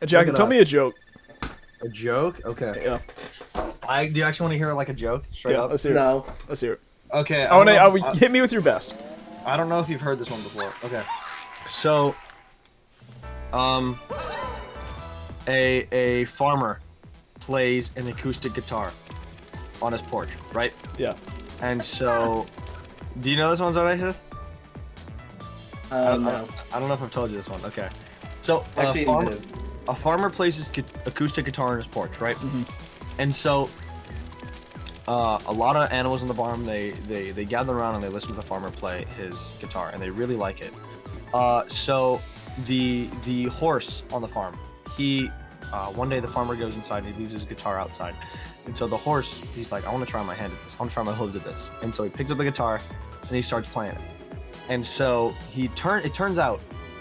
Jack, tell me a joke. A joke? Okay. Yeah. Do you actually want to hear like a joke? Straight up? Let's hear it. Let's hear it. Okay. Hit me with your best. I don't know if you've heard this one before. Okay. So, a farmer plays an acoustic guitar on his porch, right? Yeah. And so, do you know this one, Zarnexith? No. I don't know if I've told you this one. Okay. So, Actually, a farmer plays his acoustic guitar on his porch, right? And so, a lot of animals in the farm, they gather around and they listen to the farmer play his guitar, and they really like it. So the horse on the farm, one day the farmer goes inside and he leaves his guitar outside, and so the horse, he's like, I want to try my hand at this, I want to try my hooves at this, and so he picks up the guitar and he starts playing it. And so it turns out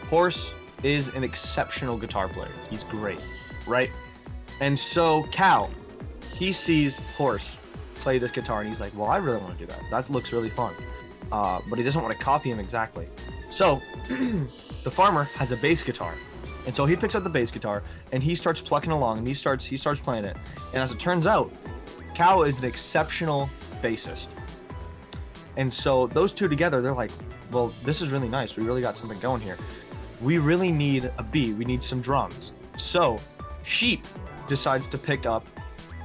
horse is an exceptional guitar player. He's great, right? And so Cal, he sees horse play this guitar and he's like, well, I really want to do that. That looks really fun. But he doesn't want to copy him exactly. So the farmer has a bass guitar. And so he picks up the bass guitar and he starts plucking along and he starts playing it. And as it turns out, Cal is an exceptional bassist. And so those two together, they're like, well, this is really nice. We really got something going here. We really need a beat. We need some drums. So Sheep decides to pick up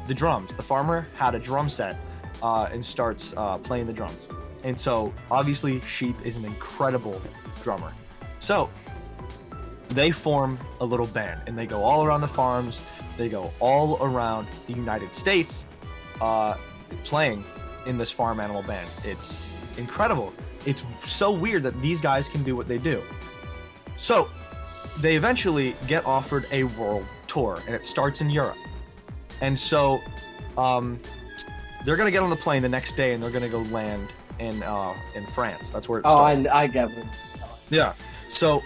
the drums. The farmer had a drum set and starts playing the drums. And so obviously Sheep is an incredible drummer. So they form a little band and they go all around the farms. They go all around the United States playing in this farm animal band. It's incredible. It's so weird that these guys can do what they do. So they eventually get offered a world tour and it starts in Europe. And so they're gonna get on the plane the next day and they're gonna go land in France. That's where it starts. I get this. Yeah. So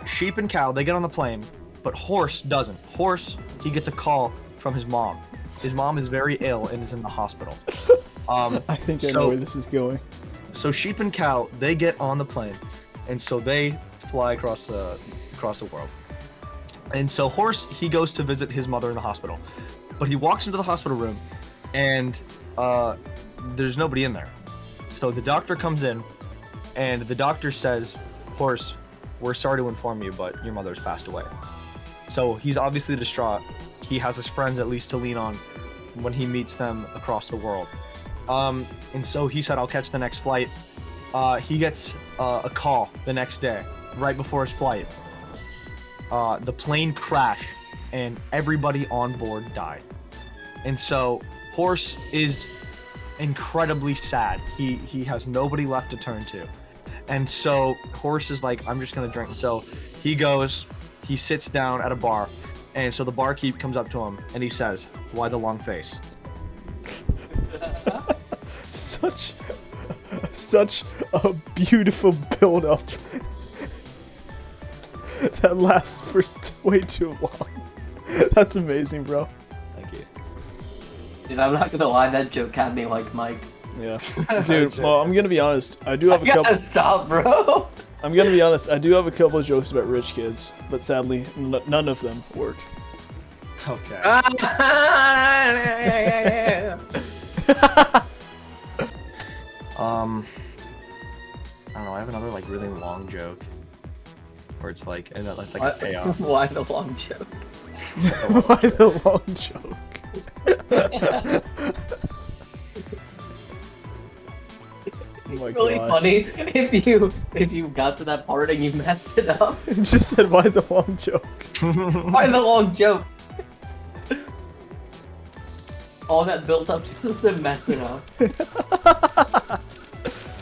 Sheep and Cow, they get on the plane, but Horse doesn't. Horse, he gets a call from his mom. His mom is very ill and is in the hospital. I think I know where this is going. So Sheep and Cow, they get on the plane, and so they fly across the world. And so Horse, he goes to visit his mother in the hospital, but he walks into the hospital room, and there's nobody in there. So the doctor comes in, and the doctor says, Horse, we're sorry to inform you, but your mother's passed away. So he's obviously distraught. He has his friends at least to lean on when he meets them across the world. And so he said, I'll catch the next flight. He gets a call the next day, right before his flight. The plane crashed and everybody on board died. And so Horse is incredibly sad. He has nobody left to turn to. And so Horse is like, I'm just gonna drink. So he goes, he sits down at a bar, and so the barkeep comes up to him and he says, why the long face? Such a beautiful build-up that lasts for way too long. That's amazing, bro. Thank you. Dude, I'm not gonna lie, that joke had me like Mike. Yeah. Dude, well, I'm gonna be honest. I do have a couple. Stop, bro. I'm gonna be honest. I do have a couple of jokes about rich kids, but sadly, none of them work. Okay. I don't know. I have another like really long joke, where it's like, and it's like a payoff. Why the long joke? Why the long joke? Oh my Really gosh. funny if you got to that part and you messed it up. It just said, why the long joke? Why the long joke? All that built up to just him messing up.